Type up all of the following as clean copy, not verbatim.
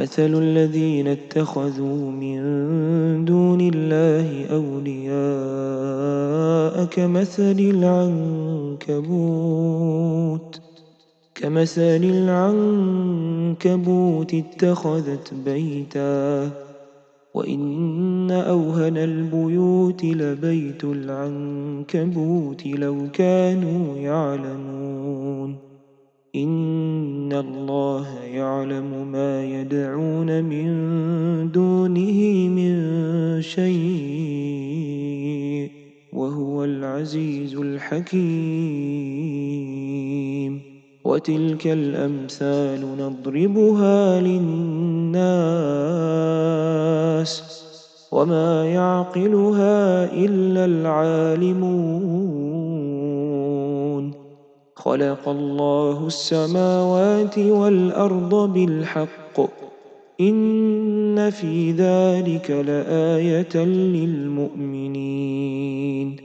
مثل الذين اتخذوا من دون الله أولياء كمثل العنكبوت اتخذت بيتا وإن أوهن البيوت لبيت العنكبوت لو كانوا يعلمون إن الله يعلم ما يدعون من دونه من شيء وهو العزيز الحكيم وتلك الأمثال نضربها للناس وما يعقلها إلا العالمون خلق الله السماوات والأرض بالحق إن في ذلك لآية للمؤمنين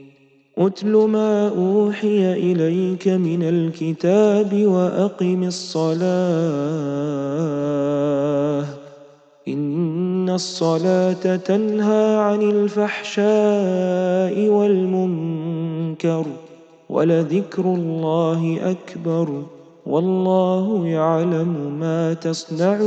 أتل ما أوحي إليك من الكتاب وأقم الصلاة إن الصلاة تنهى عن الفحشاء والمنكر ولذكر الله أكبر والله يعلم ما تصنعون